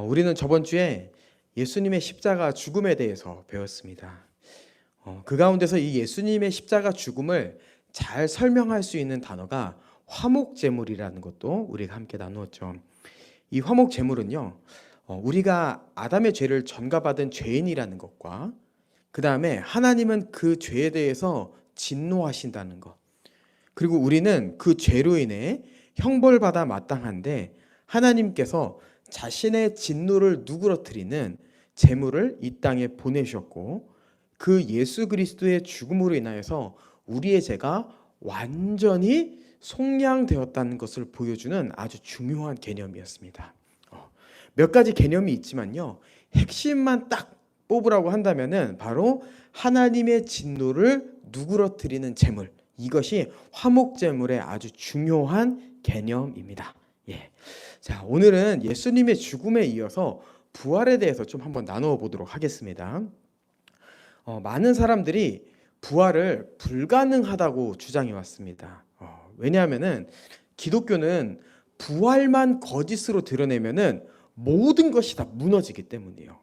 우리는 저번 주에 예수님의 십자가 죽음에 대해서 배웠습니다. 그 가운데서 이 예수님의 십자가 죽음을 잘 설명할 수 있는 단어가 화목제물이라는 것도 우리가 함께 나누었죠. 이 화목제물은요, 우리가 아담의 죄를 전가받은 죄인이라는 것과 그 다음에 하나님은 그 죄에 대해서 진노하신다는 것, 그리고 우리는 그 죄로 인해 형벌받아 마땅한데 하나님께서 자신의 진노를 누그러뜨리는 제물을 이 땅에 보내셨고, 그 예수 그리스도의 죽음으로 인하여서 우리의 죄가 완전히 속량되었다는 것을 보여주는 아주 중요한 개념이었습니다. 몇 가지 개념이 있지만요, 핵심만 딱 뽑으라고 한다면은 바로 하나님의 진노를 누그러뜨리는 제물, 이것이 화목제물의 아주 중요한 개념입니다. 자, 오늘은 예수님의 죽음에 이어서 부활에 대해서 좀 한번 나누어 보도록 하겠습니다. 많은 사람들이 부활을 불가능하다고 주장해 왔습니다. 왜냐하면은 기독교는 부활만 거짓으로 드러내면은 모든 것이 다 무너지기 때문이에요.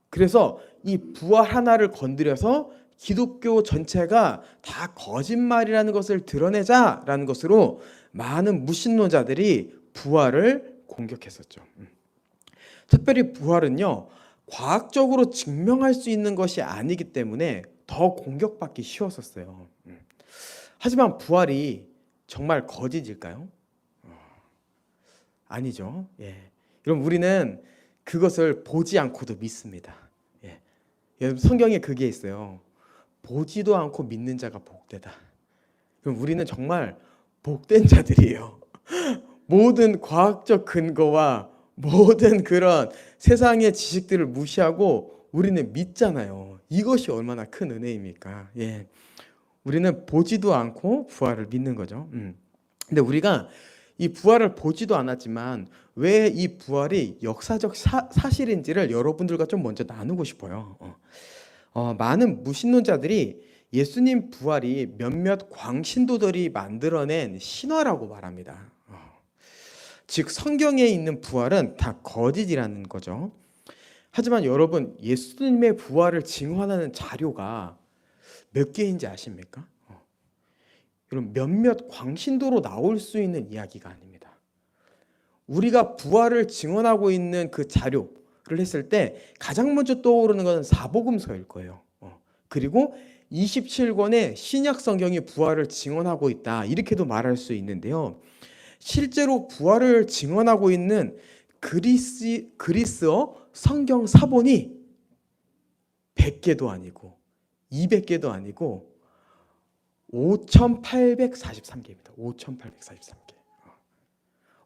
그래서 이 부활 하나를 건드려서 기독교 전체가 다 거짓말이라는 것을 드러내자라는 것으로 많은 무신론자들이 부활을 공격했었죠. 특별히 부활은요, 과학적으로 증명할 수 있는 것이 아니기 때문에 더 공격받기 쉬웠었어요. 하지만 부활이 정말 거짓일까요? 아니죠. 여러분, 우리는 그것을 보지 않고도 믿습니다. 여러분, 성경에 그게 있어요. 보지도 않고 믿는 자가 복되다. 그럼 우리는 정말 복된 자들이에요. 모든 과학적 근거와 모든 그런 세상의 지식들을 무시하고 우리는 믿잖아요. 이것이 얼마나 큰 은혜입니까? 우리는 보지도 않고 부활을 믿는 거죠. 근데 우리가 이 부활을 보지도 않았지만 왜 이 부활이 역사적 사실인지를 여러분들과 좀 먼저 나누고 싶어요. 많은 무신론자들이 예수님 부활이 몇몇 광신도들이 만들어낸 신화라고 말합니다. 즉 성경에 있는 부활은 다 거짓이라는 거죠. 하지만 여러분, 예수님의 부활을 증언하는 자료가 몇 개인지 아십니까? 여러분, 몇몇 광신도로 나올 수 있는 이야기가 아닙니다. 우리가 부활을 증언하고 있는 그 자료를 했을 때 가장 먼저 떠오르는 것은 사복음서일 거예요. 그리고 27권의 신약 성경이 부활을 증언하고 있다, 이렇게도 말할 수 있는데요. 실제로 부활을 증언하고 있는 그리스어 성경 사본이 100개도 아니고 200개도 아니고 5,843개입니다. 5,843개.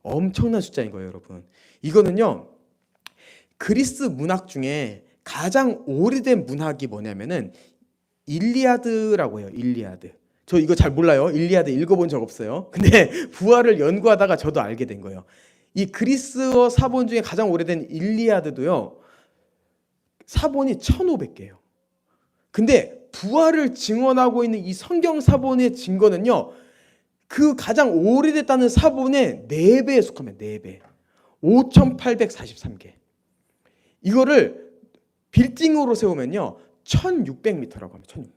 엄청난 숫자인 거예요, 여러분. 이거는요, 그리스 문학 중에 가장 오래된 문학이 뭐냐면은 일리아드라고 해요. 일리아드. 저 이거 잘 몰라요. 일리아드 읽어본 적 없어요. 근데 부활을 연구하다가 저도 알게 된 거예요. 이 그리스어 사본 중에 가장 오래된 일리아드도요, 사본이 1,500개예요. 근데 부활을 증언하고 있는 이 성경 사본의 증거는요, 그 가장 오래됐다는 사본의 4배에 속합니다. 4배. 5,843개. 이거를 빌딩으로 세우면요, 1,600m라고 합니다. 1,600m.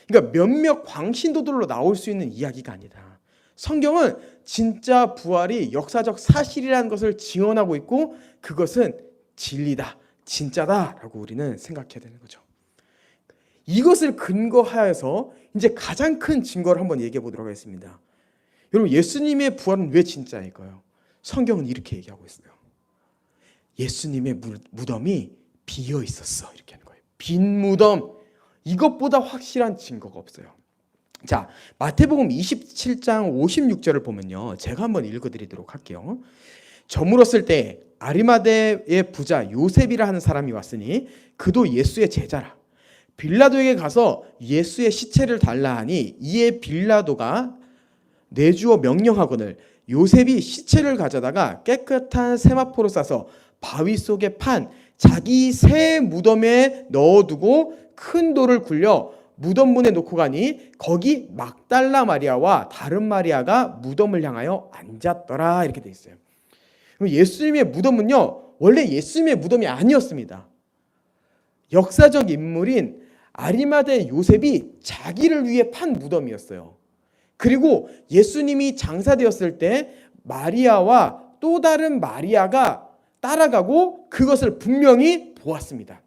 그러니까 몇몇 광신도들로 나올 수 있는 이야기가 아니다. 성경은 진짜 부활이 역사적 사실이라는 것을 증언하고 있고 그것은 진리다, 진짜다라고 우리는 생각해야 되는 거죠. 이것을 근거하여서 이제 가장 큰 증거를 한번 얘기해 보도록 하겠습니다. 여러분, 예수님의 부활은 왜 진짜일까요? 성경은 이렇게 얘기하고 있어요. 예수님의 무덤이 비어 있었어, 이렇게 하는 거예요. 빈 무덤. 이것보다 확실한 증거가 없어요. 자, 마태복음 27장 56절을 보면요, 제가 한번 읽어드리도록 할게요. 저물었을 때 아리마대의 부자 요셉이라 하는 사람이 왔으니 그도 예수의 제자라. 빌라도에게 가서 예수의 시체를 달라 하니 이에 빌라도가 내주어 명령하거늘 요셉이 시체를 가져다가 깨끗한 세마포로 싸서 바위 속에 판 자기 새 무덤에 넣어두고 큰 돌을 굴려 무덤 문에 놓고 가니 거기 막달라 마리아와 다른 마리아가 무덤을 향하여 앉았더라, 이렇게 돼 있어요. 예수님의 무덤은요, 원래 예수님의 무덤이 아니었습니다. 역사적 인물인 아리마대 요셉이 자기를 위해 판 무덤이었어요. 그리고 예수님이 장사되었을 때 마리아와 또 다른 마리아가 따라가고 그것을 분명히 보았습니다.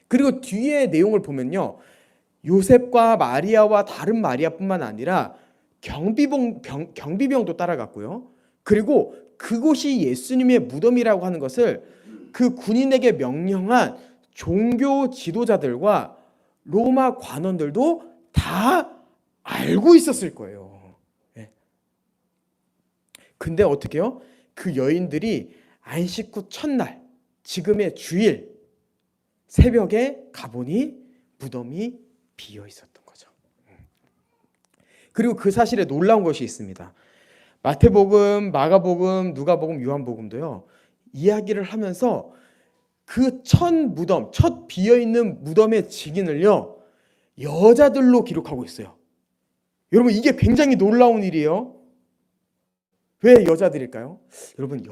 그리고 뒤에 내용을 보면요, 요셉과 마리아와 다른 마리아뿐만 아니라 경비병도 따라갔고요. 그리고 그곳이 예수님의 무덤이라고 하는 것을 그 군인에게 명령한 종교 지도자들과 로마 관원들도 다 알고 있었을 거예요. 근데 어떻게 해요? 그 여인들이 안식 후 첫날, 지금의 주일 새벽에 가보니 무덤이 비어 있었던 거죠. 그리고 그 사실에 놀라운 것이 있습니다. 마태복음, 마가복음, 누가복음, 요한복음도요, 이야기를 하면서 그 첫 비어있는 무덤의 증인을요, 여자들로 기록하고 있어요. 여러분, 이게 굉장히 놀라운 일이에요. 왜 여자들일까요? 여러분,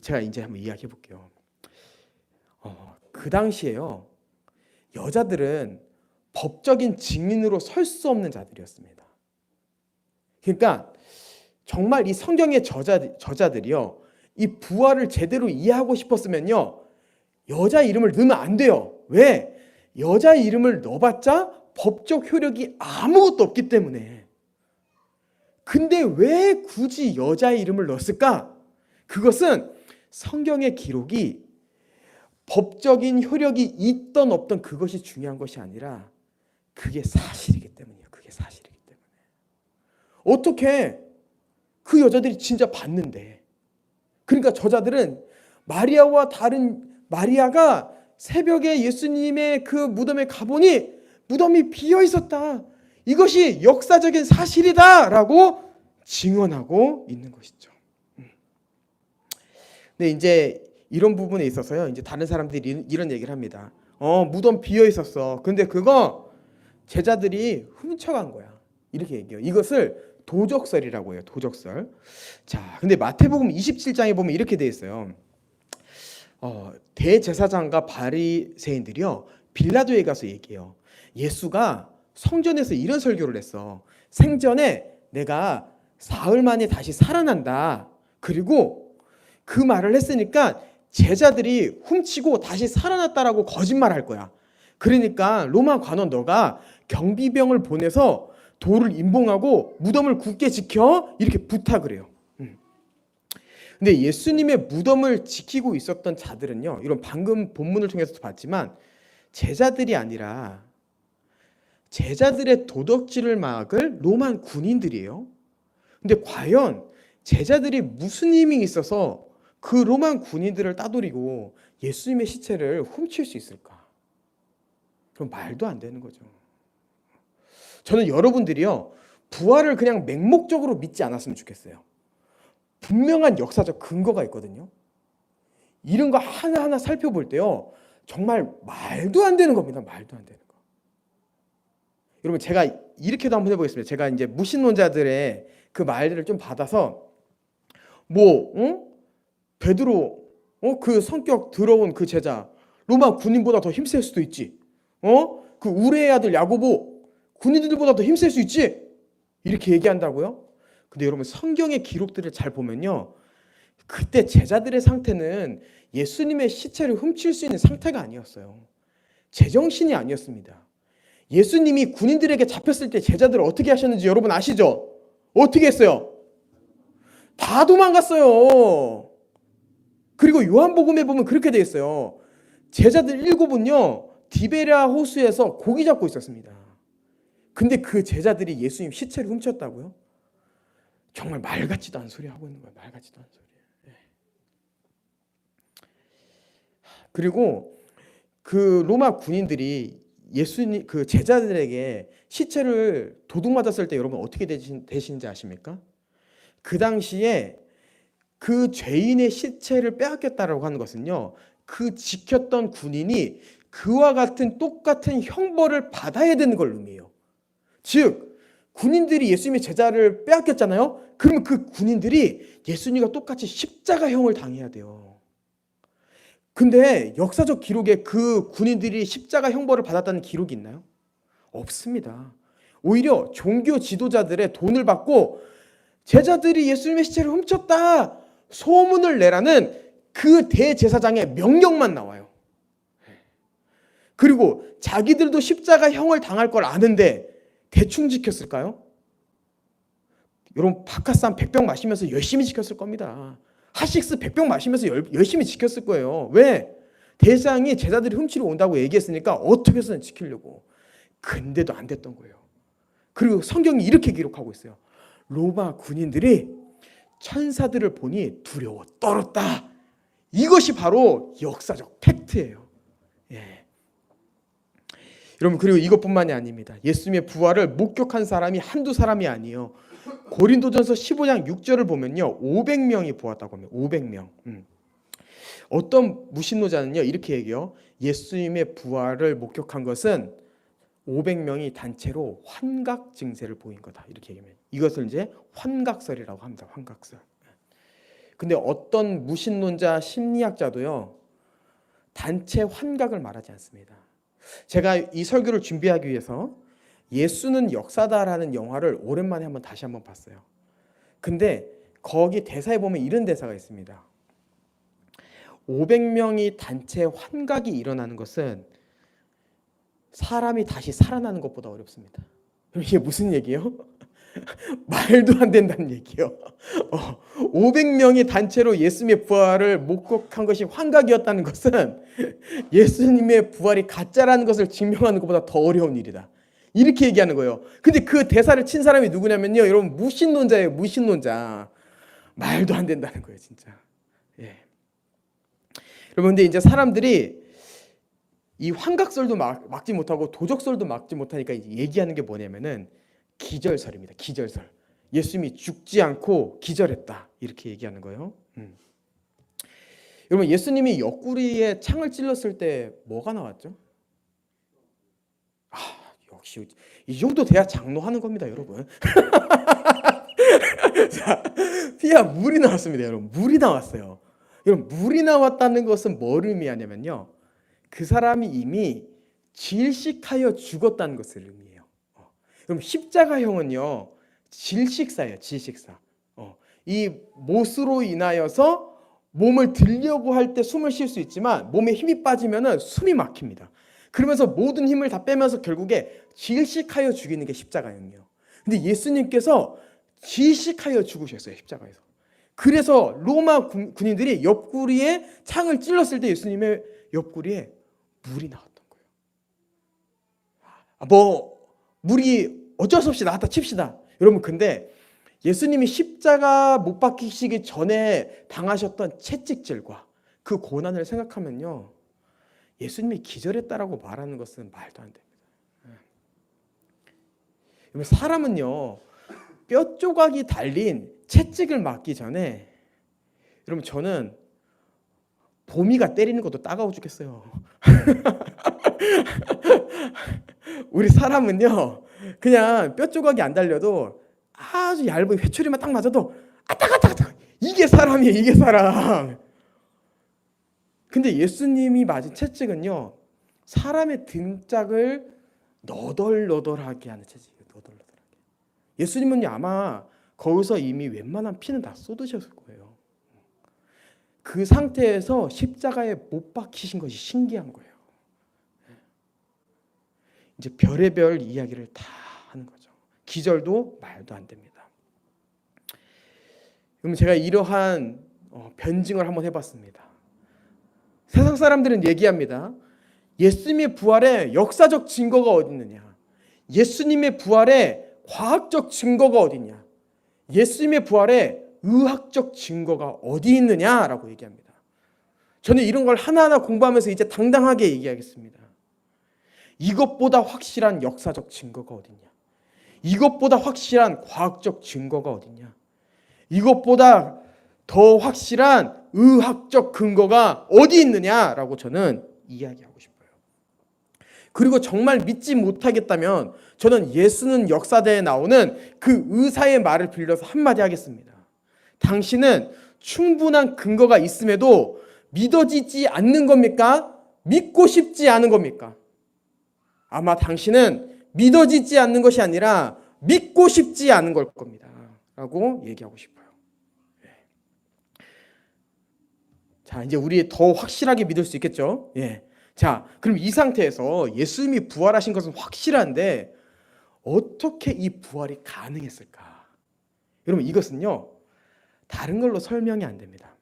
제가 이제 한번 이야기해 볼게요. 그 당시에요, 여자들은 법적인 증인으로 설 수 없는 자들이었습니다. 그러니까 정말 이 성경의 저자들이요, 이 부활을 제대로 이해하고 싶었으면요, 여자 이름을 넣으면 안 돼요. 왜? 여자 이름을 넣어봤자 법적 효력이 아무것도 없기 때문에. 근데 왜 굳이 여자 이름을 넣었을까? 그것은 성경의 기록이 법적인 효력이 있던 없던 그것이 중요한 것이 아니라 그게 사실이기 때문이에요. 그게 사실이기 때문에. 어떻게 그 여자들이 진짜 봤는데. 그러니까 저자들은 마리아와 다른 마리아가 새벽에 예수님의 그 무덤에 가보니 무덤이 비어 있었다. 이것이 역사적인 사실이다라고 증언하고 있는 것이죠. 근데 이제 이런 부분에 있어서요, 이제 다른 사람들이 이런 얘기를 합니다. 무덤 비어 있었어. 근데 그거 제자들이 훔쳐간 거야. 이렇게 얘기해요. 이것을 도적설이라고 해요. 도적설. 자, 근데 마태복음 27장에 보면 이렇게 돼 있어요. 대제사장과 바리새인들이요, 빌라도에 가서 얘기해요. 예수가 성전에서 이런 설교를 했어. 생전에 내가 사흘 만에 다시 살아난다. 그리고 그 말을 했으니까 제자들이 훔치고 다시 살아났다라고 거짓말할 거야. 그러니까 로마 관원 너가 경비병을 보내서 돌을 임봉하고 무덤을 굳게 지켜, 이렇게 부탁을 해요. 근데 예수님의 무덤을 지키고 있었던 자들은요, 이런 방금 본문을 통해서도 봤지만 제자들이 아니라 제자들의 도덕질을 막을 로마 군인들이에요. 근데 과연 제자들이 무슨 힘이 있어서 그 로마 군인들을 따돌리고 예수님의 시체를 훔칠 수 있을까? 그럼 말도 안 되는 거죠. 저는 여러분들이요, 부활을 그냥 맹목적으로 믿지 않았으면 좋겠어요. 분명한 역사적 근거가 있거든요. 이런 거 하나하나 살펴볼 때요, 정말 말도 안 되는 겁니다. 말도 안 되는 거. 여러분, 제가 이렇게도 한번 해보겠습니다. 제가 이제 무신론자들의 그 말들을 좀 받아서 베드로, 그 성격 더러운 그 제자, 로마 군인보다 더 힘셀 수도 있지. 그 우레의 아들 야고보, 군인들보다 더 힘셀 수 있지. 이렇게 얘기한다고요? 근데 여러분, 성경의 기록들을 잘 보면요, 그때 제자들의 상태는 예수님의 시체를 훔칠 수 있는 상태가 아니었어요. 제정신이 아니었습니다. 예수님이 군인들에게 잡혔을 때 제자들을 어떻게 하셨는지 여러분 아시죠? 어떻게 했어요? 다 도망갔어요. 그리고 요한복음에 보면 그렇게 되어 있어요. 제자들 7은요 디베랴 호수에서 고기 잡고 있었습니다. 근데 그 제자들이 예수님 시체를 훔쳤다고요? 정말 말 같지도 않은 소리 하고 있는 거예요. 말 같지도 않은 소리. 그리고 그 로마 군인들이 예수님 그 제자들에게 시체를 도둑 맞았을 때 여러분 어떻게 되시는지 아십니까? 그 당시에 그 죄인의 시체를 빼앗겼다라고 하는 것은요, 그 지켰던 군인이 그와 같은 똑같은 형벌을 받아야 되는 걸 의미해요. 즉 군인들이 예수님의 제자를 빼앗겼잖아요. 그러면 그 군인들이 예수님과 똑같이 십자가형을 당해야 돼요. 근데 역사적 기록에 그 군인들이 십자가 형벌을 받았다는 기록이 있나요? 없습니다. 오히려 종교 지도자들의 돈을 받고 제자들이 예수님의 시체를 훔쳤다 소문을 내라는 그 대제사장의 명령만 나와요. 그리고 자기들도 십자가형을 당할 걸 아는데 대충 지켰을까요? 여러분 바카스 100병 마시면서 열심히 지켰을 겁니다. 핫식스 100병 마시면서 열심히 지켰을 거예요. 왜? 대장이 제자들이 훔치러 온다고 얘기했으니까 어떻게 해서든 지키려고. 근데도 안 됐던 거예요. 그리고 성경이 이렇게 기록하고 있어요. 로마 군인들이 천사들을 보니 두려워 떨었다. 이것이 바로 역사적 팩트예요. 예. 여러분 그리고 이것뿐만이 아닙니다. 예수님의 부활을 목격한 사람이 한두 사람이 아니에요. 고린도전서 15장 6절을 보면요. 500명이 보았다고 합니다. 500명. 어떤 무신론자는요. 이렇게 얘기해요. 예수님의 부활을 목격한 것은 500명이 단체로 환각 증세를 보인 거다. 이렇게 얘기합니다. 이것을 이제 환각설이라고 합니다. 환각설. 근데 어떤 무신론자 심리학자도요. 단체 환각을 말하지 않습니다. 제가 이 설교를 준비하기 위해서 예수는 역사다라는 영화를 오랜만에 다시 한번 봤어요. 근데 거기 대사에 보면 이런 대사가 있습니다. 500명이 단체 환각이 일어나는 것은 사람이 다시 살아나는 것보다 어렵습니다. 그럼 이게 무슨 얘기예요? 말도 안 된다는 얘기예요. 500명이 단체로 예수님의 부활을 목격한 것이 환각이었다는 것은 예수님의 부활이 가짜라는 것을 증명하는 것보다 더 어려운 일이다. 이렇게 얘기하는 거예요. 근데 그 대사를 친 사람이 누구냐면요. 여러분 무신론자예요. 무신론자. 말도 안 된다는 거예요. 진짜. 예. 여러분 근데 이제 사람들이 이 환각설도 막지 못하고 도적설도 막지 못하니까 이제 얘기하는 게 뭐냐면은 기절설입니다. 기절설. 예수님이 죽지 않고 기절했다. 이렇게 얘기하는 거예요. 여러분 예수님이 옆구리에 창을 찔렀을 때 뭐가 나왔죠? 역시 이 정도 돼야 장로하는 겁니다, 여러분. 자, 피하 물이 나왔습니다, 여러분. 물이 나왔어요. 여러분 물이 나왔다는 것은 뭐를 의미하냐면요. 그 사람이 이미 질식하여 죽었다는 것을 의미해요. 그럼 십자가형은요 질식사예요. 질식사. 이 못으로 인하여서 몸을 들려고 할 때 숨을 쉴 수 있지만 몸에 힘이 빠지면은 숨이 막힙니다. 그러면서 모든 힘을 다 빼면서 결국에 질식하여 죽이는 게 십자가형이에요. 근데 예수님께서 질식하여 죽으셨어요. 십자가에서. 그래서 로마 군인들이 옆구리에 창을 찔렀을 때 예수님의 옆구리에 물이 나왔던 거예요. 물이 어쩔 수 없이 나왔다 칩시다. 여러분 근데 예수님이 십자가 못 박히시기 전에 당하셨던 채찍질과 그 고난을 생각하면요. 예수님이 기절했다라고 말하는 것은 말도 안 됩니다. 여러분 사람은요. 뼈 조각이 달린 채찍을 맞기 전에 여러분 저는 보미가 때리는 것도 따가워 죽겠어요. 우리 사람은요. 그냥 뼈 조각이 안 달려도 아주 얇은 회초리만 딱 맞아도 아따가따가 이게 사람이에요. 이게 사람. 근데 예수님이 맞은 채찍은요. 사람의 등짝을 너덜너덜하게 하는 채찍이에요. 너덜너덜하게. 예수님은요. 아마 거기서 이미 웬만한 피는 다 쏟으셨을 거예요. 그 상태에서 십자가에 못 박히신 것이 신기한 거예요. 이제 별의별 이야기를 다 하는 거죠. 기절도 말도 안 됩니다. 그럼 제가 이러한 변증을 한번 해봤습니다. 세상 사람들은 얘기합니다. 예수님의 부활에 역사적 증거가 어디 있느냐? 예수님의 부활에 과학적 증거가 어디 있냐? 예수님의 부활에 의학적 증거가 어디 있느냐라고 얘기합니다. 저는 이런 걸 하나하나 공부하면서 이제 당당하게 얘기하겠습니다. 이것보다 확실한 역사적 증거가 어딨냐? 이것보다 확실한 과학적 증거가 어딨냐? 이것보다 더 확실한 의학적 근거가 어디 있느냐라고 저는 이야기하고 싶어요. 그리고 정말 믿지 못하겠다면 저는 예수는 역사대에 나오는 그 의사의 말을 빌려서 한마디 하겠습니다. 당신은 충분한 근거가 있음에도 믿어지지 않는 겁니까? 믿고 싶지 않은 겁니까? 아마 당신은 믿어지지 않는 것이 아니라 믿고 싶지 않은 걸 겁니다. 라고 얘기하고 싶어요. 자, 이제 우리 더 확실하게 믿을 수 있겠죠? 예. 자, 그럼 이 상태에서 예수님이 부활하신 것은 확실한데 어떻게 이 부활이 가능했을까? 여러분, 이것은요, 다른 걸로 설명이 안 됩니다.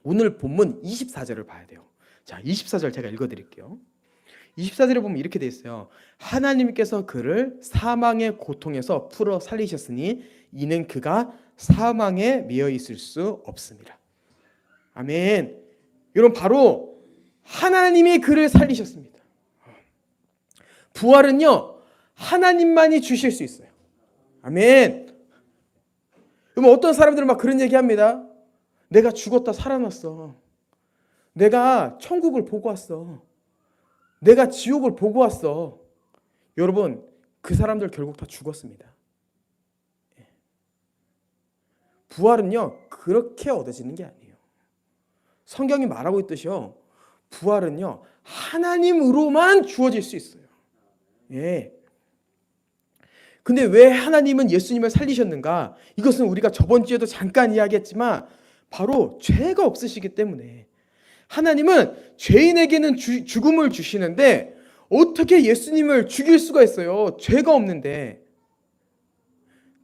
오늘 본문 24절을 봐야 돼요. 자, 24절 제가 읽어드릴게요. 24절에 보면 이렇게 돼 있어요. 하나님께서 그를 사망의 고통에서 풀어 살리셨으니 이는 그가 사망에 매여 있을 수 없습니다. 아멘. 여러분, 바로 하나님이 그를 살리셨습니다. 부활은요, 하나님만이 주실 수 있어요. 아멘. 그럼 어떤 사람들은 막 그런 얘기합니다. 내가 죽었다 살아났어. 내가 천국을 보고 왔어. 내가 지옥을 보고 왔어. 여러분, 그 사람들 결국 다 죽었습니다. 부활은요, 그렇게 얻어지는 게 아니에요. 성경이 말하고 있듯이요, 부활은요, 하나님으로만 주어질 수 있어요. 예. 근데 왜 하나님은 예수님을 살리셨는가? 이것은 우리가 저번 주에도 잠깐 이야기했지만 바로 죄가 없으시기 때문에 하나님은 죄인에게는 죽음을 주시는데 어떻게 예수님을 죽일 수가 있어요? 죄가 없는데.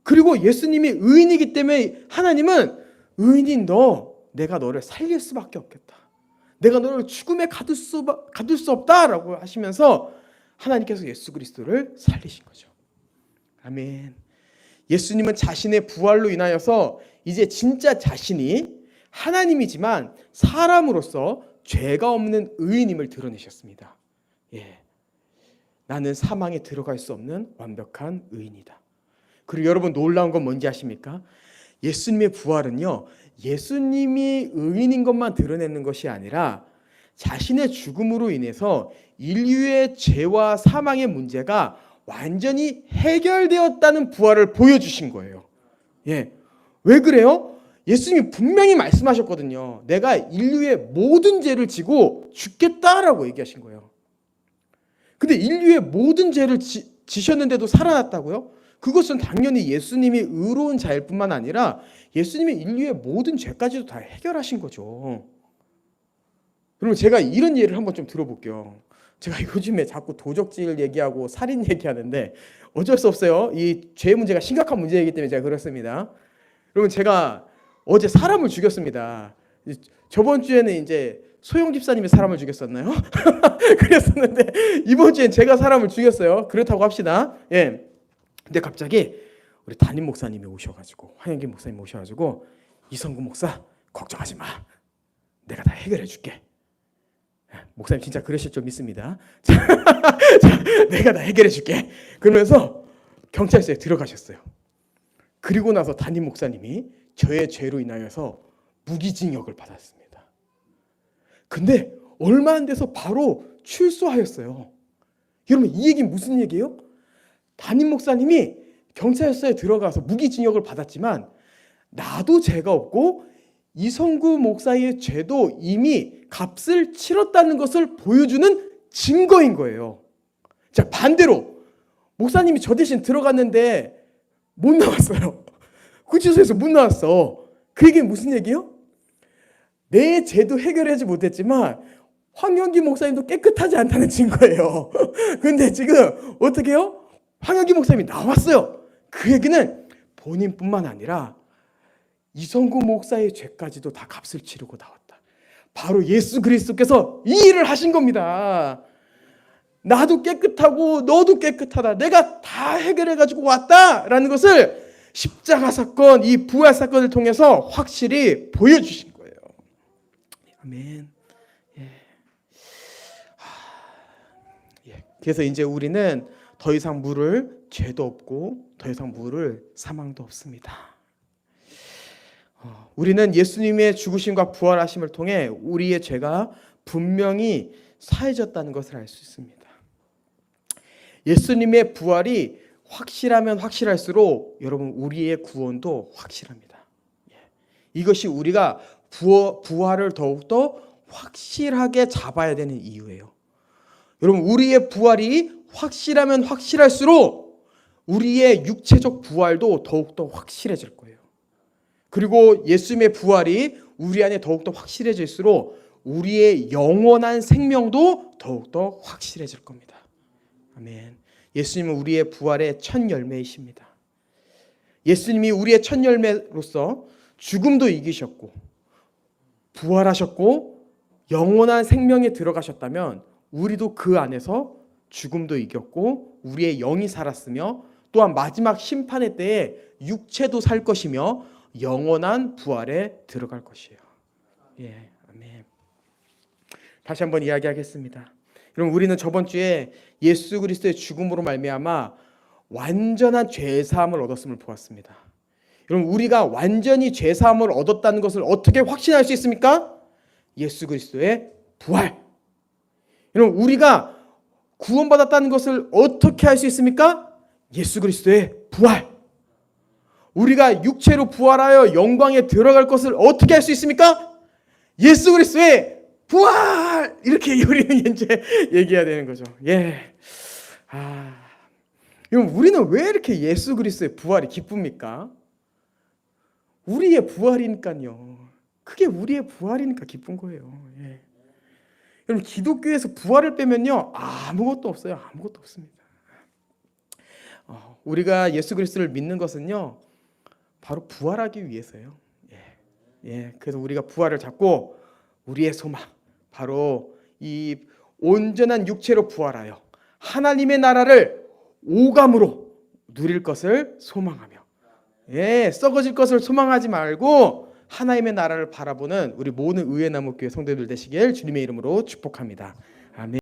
그리고 예수님이 의인이기 때문에 하나님은 의인인 내가 너를 살릴 수밖에 없겠다. 내가 너를 죽음에 가둘 수 없다라고 하시면서 하나님께서 예수 그리스도를 살리신 거죠. 아멘. 예수님은 자신의 부활로 인하여서 이제 진짜 자신이 하나님이지만 사람으로서 죄가 없는 의인임을 드러내셨습니다. 예. 나는 사망에 들어갈 수 없는 완벽한 의인이다. 그리고 여러분, 놀라운 건 뭔지 아십니까? 예수님의 부활은요, 예수님이 의인인 것만 드러내는 것이 아니라 자신의 죽음으로 인해서 인류의 죄와 사망의 문제가 완전히 해결되었다는 부활을 보여주신 거예요. 예. 왜 그래요? 예수님이 분명히 말씀하셨거든요. 내가 인류의 모든 죄를 지고 죽겠다라고 얘기하신 거예요. 근데 인류의 모든 죄를 지셨는데도 살아났다고요? 그것은 당연히 예수님이 의로운 자일 뿐만 아니라 예수님이 인류의 모든 죄까지도 다 해결하신 거죠. 그러면 제가 이런 예를 한번 좀 들어볼게요. 제가 요즘에 자꾸 도적질 얘기하고 살인 얘기하는데 어쩔 수 없어요. 이 죄 문제가 심각한 문제이기 때문에 제가 그렇습니다. 여러분, 제가 어제 사람을 죽였습니다. 저번 주에는 이제 소영 집사님이 사람을 죽였었나요? 그랬었는데 이번 주엔 제가 사람을 죽였어요. 그렇다고 합시다. 예. 근데 갑자기 우리 담임 목사님이 오셔가지고, 화영길 목사님 오셔가지고, 이성구 목사 걱정하지 마. 내가 다 해결해 줄게. 목사님 진짜 그러실 줄 믿습니다. 자, 내가 다 해결해 줄게. 그러면서 경찰서에 들어가셨어요. 그리고 나서 담임 목사님이 저의 죄로 인하여서 무기징역을 받았습니다. 근데 얼마 안 돼서 바로 출소하였어요. 여러분, 이 얘기는 무슨 얘기예요? 담임 목사님이 경찰서에 들어가서 무기징역을 받았지만 나도 죄가 없고 이성구 목사의 죄도 이미 값을 치렀다는 것을 보여주는 증거인 거예요. 자, 반대로 목사님이 저 대신 들어갔는데 못 나왔어요. 구치소에서 못 나왔어. 그 얘기는 무슨 얘기예요? 내 죄도 해결하지 못했지만 황영기 목사님도 깨끗하지 않다는 증거예요. 근데 지금 어떻게 해요? 황영기 목사님이 나왔어요. 그 얘기는 본인뿐만 아니라 이성구 목사의 죄까지도 다 값을 치르고 나왔다. 바로 예수 그리스도께서 이 일을 하신 겁니다. 나도 깨끗하고 너도 깨끗하다. 내가 다 해결해가지고 왔다라는 것을 십자가 사건, 이 부활 사건을 통해서 확실히 보여주신 거예요. 아멘. 예. 그래서 이제 우리는 더 이상 물을 죄도 없고 더 이상 물을 사망도 없습니다. 우리는 예수님의 죽으심과 부활하심을 통해 우리의 죄가 분명히 사해졌다는 것을 알 수 있습니다. 예수님의 부활이 확실하면 확실할수록 여러분, 우리의 구원도 확실합니다. 이것이 우리가 부활을 더욱더 확실하게 잡아야 되는 이유예요. 여러분, 우리의 부활이 확실하면 확실할수록 우리의 육체적 부활도 더욱더 확실해질 거예요. 그리고 예수님의 부활이 우리 안에 더욱더 확실해질수록 우리의 영원한 생명도 더욱더 확실해질 겁니다. 아멘. 예수님은 우리의 부활의 첫 열매이십니다. 예수님이 우리의 첫 열매로서 죽음도 이기셨고 부활하셨고 영원한 생명에 들어가셨다면 우리도 그 안에서 죽음도 이겼고 우리의 영이 살았으며 또한 마지막 심판의 때에 육체도 살 것이며 영원한 부활에 들어갈 것이에요. 예, 아멘. 다시 한번 이야기하겠습니다. 여러분, 우리는 저번 주에 예수 그리스도의 죽음으로 말미암아 완전한 죄 사함을 얻었음을 보았습니다. 여러분, 우리가 완전히 죄 사함을 얻었다는 것을 어떻게 확신할 수 있습니까? 예수 그리스도의 부활. 여러분, 우리가 구원받았다는 것을 어떻게 할 수 있습니까? 예수 그리스도의 부활. 우리가 육체로 부활하여 영광에 들어갈 것을 어떻게 할 수 있습니까? 예수 그리스도의 부활. 이렇게 우리는 이제 얘기해야 되는 거죠. 예. 여러분, 우리는 왜 이렇게 예수 그리스도의 부활이 기쁩니까? 우리의 부활이니까요. 그게 우리의 부활이니까 기쁜 거예요. 예. 여러분, 기독교에서 부활을 빼면요 아무것도 없어요. 아무것도 없습니다. 우리가 예수 그리스도를 믿는 것은요 바로 부활하기 위해서요. 예. 그래서 우리가 부활을 잡고 우리의 소망, 바로 이 온전한 육체로 부활하여 하나님의 나라를 오감으로 누릴 것을 소망하며, 썩어질 것을 소망하지 말고 하나님의 나라를 바라보는 우리 모든 의회나무교회 성도들 되시길 주님의 이름으로 축복합니다. 아멘.